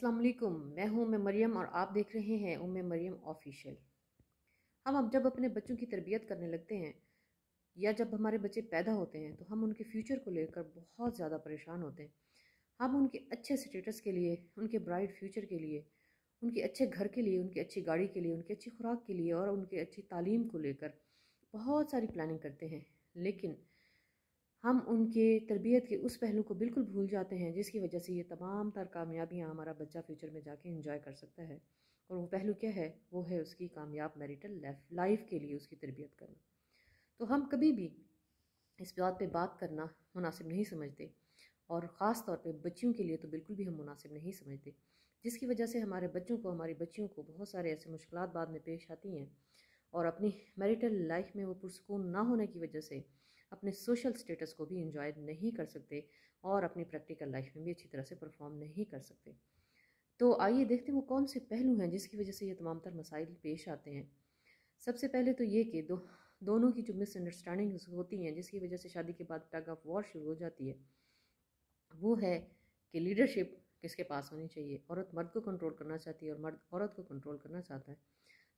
अस्सलाम वालेकुम। मैं हूँ मरियम और आप देख रहे हैं मरियम ऑफिशियल। हम अब जब अपने बच्चों की तरबियत करने लगते हैं या जब हमारे बच्चे पैदा होते हैं तो हम उनके फ्यूचर को लेकर बहुत ज़्यादा परेशान होते हैं। हम उनके अच्छे स्टेटस के लिए, उनके ब्राइट फ्यूचर के लिए, उनके अच्छे घर के लिए, उनकी अच्छी गाड़ी के लिए, उनकी अच्छी खुराक के लिए और उनकी अच्छी तालीम को लेकर बहुत सारी प्लानिंग करते हैं। लेकिन हम उनके तरबियत के उस पहलू को बिल्कुल भूल जाते हैं जिसकी वजह से ये तमाम तर कामयाबियाँ हमारा बच्चा फ्यूचर में जाके इंजॉय कर सकता है। और वो पहलू क्या है? वो है उसकी कामयाब मैरिटल लाइफ के लिए उसकी तरबियत करना। तो हम कभी भी इस बात पे बात करना मुनासिब नहीं समझते, और ख़ास तौर पे बच्चियों के लिए तो बिल्कुल भी हम मुनासिब नहीं समझते, जिसकी वजह से हमारे बच्चों को, हमारी बच्चियों को बहुत सारे ऐसे मुश्किलात बाद में पेश आती हैं और अपनी मैरिटल लाइफ में वो पुरसकून ना होने की वजह से अपने सोशल स्टेटस को भी इंजॉय नहीं कर सकते और अपनी प्रैक्टिकल लाइफ में भी अच्छी तरह से परफॉर्म नहीं कर सकते। तो आइए देखते हैं वो कौन से पहलू हैं जिसकी वजह से ये तमाम तर मसाइल पेश आते हैं। सबसे पहले तो ये कि दोनों की जो मिसअंडरस्टैंडिंग होती हैं जिसकी वजह से शादी के बाद टग ऑफ वॉर शुरू हो जाती है, वो है कि लीडरशिप किसके पास होनी चाहिए। औरत मर्द को कंट्रोल करना चाहती है और मर्द औरत को कंट्रोल करना चाहता है।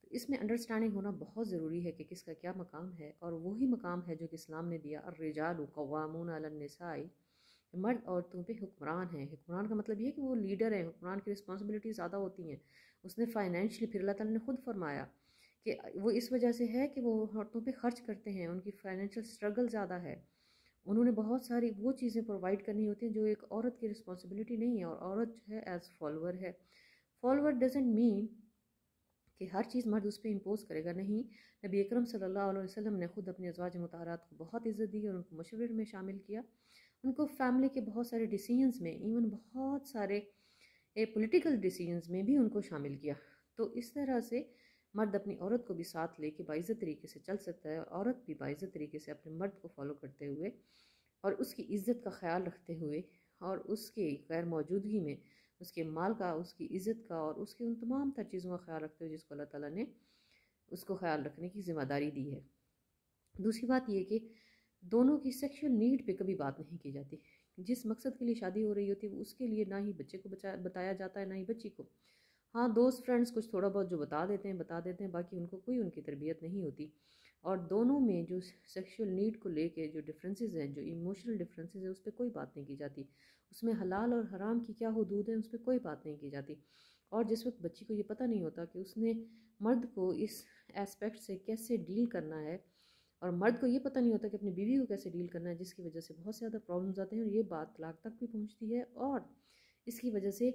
तो इसमें अंडरस्टैंडिंग होना बहुत ज़रूरी है कि किसका क्या मकाम है, और वही मकाम है जो कि इस्लाम ने दिया, अर्रिजालु कव्वामून अलन निसाई। मर्द औरतों पे हुक्मरान है। हुक्मरान का मतलब ये है कि वो लीडर है, हुक्मरान की रिस्पॉन्सिबिलिटी ज़्यादा होती हैं। उसने फाइनेंशियली, फिर अल्लाह ताला ने खुद फरमाया कि वो इस वजह से है कि वो औरतों पे खर्च करते हैं, उनकी फाइनेंशियल स्ट्रगल ज़्यादा है। उन्होंने बहुत सारी वो चीज़ें प्रोवाइड करनी होती हैं जो एक औरत की रिस्पॉन्सिबिलिटी नहीं है, और औरत जो है एज फॉलोअर है। फॉलोअर डजेंट मीन कि हर चीज़ मर्द उस पर इम्पोज करेगा, नहीं। नबी अकरम सल्लल्लाहु अलैहि वसल्लम ने खुद अपने अज़वाज मुताहरात को बहुत इज़्ज़त दी और उनको मशवरे में शामिल किया। उनको फैमिली के बहुत सारे डिसीजंस में, इवन बहुत सारे पॉलिटिकल डिसीजंस में भी उनको शामिल किया। तो इस तरह से मर्द अपनी औरत को भी साथ लेके बाइज़्ज़त तरीके से चल सकता है, और औरत भी बाइज़्ज़त तरीके से अपने मर्द को फॉलो करते हुए और उसकी इज़्ज़त का ख्याल रखते हुए और उसके गैर मौजूदगी में उसके माल का, उसकी इज़्ज़त का और उसकी उन तमाम तर चीज़ों का ख्याल रखते हुए जिसको अल्लाह ताला ने उसको ख्याल रखने की ज़िम्मेदारी दी है। दूसरी बात ये कि दोनों की सेक्शुअल नीड पे कभी बात नहीं की जाती। जिस मकसद के लिए शादी हो रही होती है वो उसके लिए ना ही बच्चे को बताया जाता है, ना ही बच्ची को। हाँ, दोस्त फ्रेंड्स कुछ थोड़ा बहुत जो बता देते हैं, बाकी उनको कोई उनकी तरबियत नहीं होती। और दोनों में जो सेक्सुअल नीड को लेके जो डिफरेंसेस हैं, जो इमोशनल डिफरेंसेस हैं, उस पर कोई बात नहीं की जाती। उसमें हलाल और हराम की क्या हुदूद है, उस पर कोई बात नहीं की जाती। और जिस वक्त बच्ची को ये पता नहीं होता कि उसने मर्द को इस एस्पेक्ट से कैसे डील करना है, और मर्द को ये पता नहीं होता कि अपनी बीवी को कैसे डील करना है, जिसकी वजह से बहुत ज़्यादा प्रॉब्लम्स आते हैं और ये बात तलाक तक भी पहुँचती है। और इसकी वजह से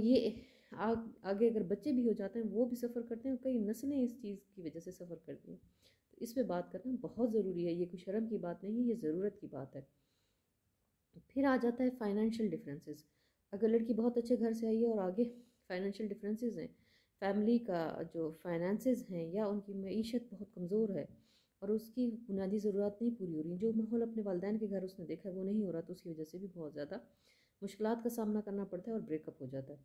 ये आगे अगर बच्चे भी हो जाते हैं वो भी सफ़र करते हैं, और कई नस्लें इस चीज़ की वजह से सफ़र करती हैं। तो इस पे बात करना बहुत ज़रूरी है। ये कोई शर्म की बात नहीं है, ये ज़रूरत की बात है। फिर आ जाता है फाइनेंशियल डिफरेंसेस। अगर लड़की बहुत अच्छे घर से आई है और आगे फाइनेंशियल डिफरेंसेस हैं, फैमिली का जो फाइनेंसेस हैं या उनकी मईशत बहुत कमज़ोर है और उसकी बुनियादी ज़रूरत नहीं पूरी हो रही, जो माहौल अपने वालिदैन के घर उसने देखा है वो नहीं हो रहा, तो उसकी वजह से भी बहुत ज़्यादा मुश्किलात का सामना करना पड़ता है और ब्रेकअप हो जाता है।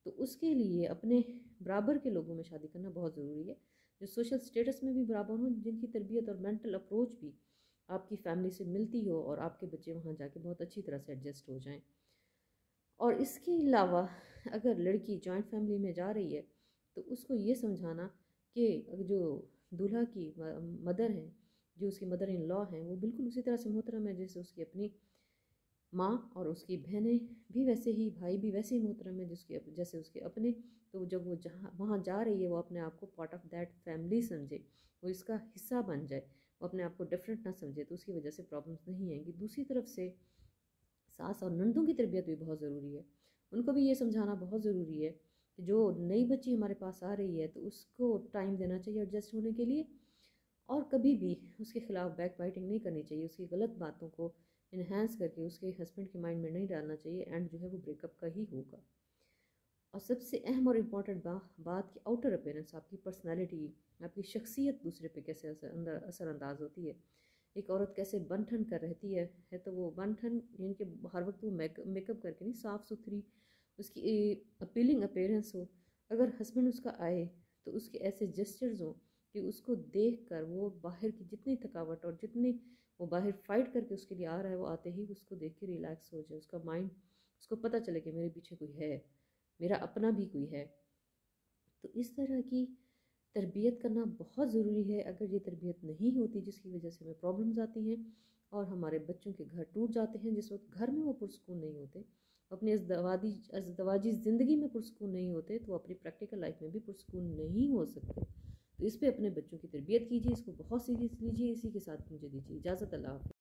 तो उसके लिए अपने बराबर के लोगों में शादी करना बहुत ज़रूरी है, जो सोशल स्टेटस में भी बराबर हों, जिनकी तरबियत और मेंटल अप्रोच भी आपकी फैमिली से मिलती हो और आपके बच्चे वहाँ जाके बहुत अच्छी तरह से एडजस्ट हो जाएं। और इसके अलावा अगर लड़की जॉइंट फैमिली में जा रही है तो उसको ये समझाना कि जो दूल्हा की मदर हैं, जो उसकी मदर इन लॉ हैं, वो बिल्कुल उसी तरह से मोहतरम है जैसे उसकी अपनी माँ, और उसकी बहनें भी वैसे ही, भाई भी वैसे ही मोहतरम है जिसके जैसे उसके अपने। तो जब वो जहाँ वहाँ जा रही है वो अपने आप को पार्ट ऑफ दैट फैमिली समझे, वो इसका हिस्सा बन जाए, वो अपने आप को डिफरेंट ना समझे, तो उसकी वजह से प्रॉब्लम्स नहीं आएंगी। दूसरी तरफ से सास और नंदों की तरबियत भी बहुत ज़रूरी है। उनको भी ये समझाना बहुत ज़रूरी है कि जो नई बच्ची हमारे पास आ रही है तो उसको टाइम देना चाहिए एडजस्ट होने के लिए, और कभी भी उसके खिलाफ बैक बाइटिंग नहीं करनी चाहिए, उसकी गलत बातों को इन्हेंस करके उसके हस्बैंड के माइंड में नहीं डालना चाहिए। एंड जो है वो ब्रेकअप का ही होगा। और सबसे अहम और इम्पॉर्टेंट बात कि आउटर अपीयरेंस, आपकी पर्सनालिटी, आपकी शख्सियत दूसरे पे कैसे असरअंदाज होती है। एक औरत कैसे बन ठन कर रहती है तो वो बन ठन यानी कि हर वक्त वो मेकअप करके नहीं, साफ़ सुथरी उसकी अपीलिंग अपीयरेंस हो। अगर हस्बैंड उसका आए तो उसके ऐसे जेस्चर्स हों कि उसको देख कर वो बाहर की जितनी थकावट और जितनी वो बाहर फाइट करके उसके लिए आ रहा है, वो आते ही उसको देख के रिलैक्स हो जाए, उसका माइंड, उसको पता चले कि मेरे पीछे कोई है। मेरा अपना भी कोई है। तो इस तरह की तरबियत करना बहुत ज़रूरी है। अगर ये तरबियत नहीं होती, जिसकी वजह से हमें प्रॉब्लम्स आती हैं और हमारे बच्चों के घर टूट जाते हैं, जिस वक्त घर में वो पुरसकून नहीं होते, अपनी अज़दवाजी ज़िंदगी में पुरसकून नहीं होते, तो अपनी प्रैक्टिकल लाइफ में भी पुरसकून नहीं हो सकते। तो इस पे अपने बच्चों की तरबियत कीजिए, इसको बहुत सीरियस लीजिए। इसी के साथ मुझे दीजिए इजाज़त। अल्लाह हाफ़िज़।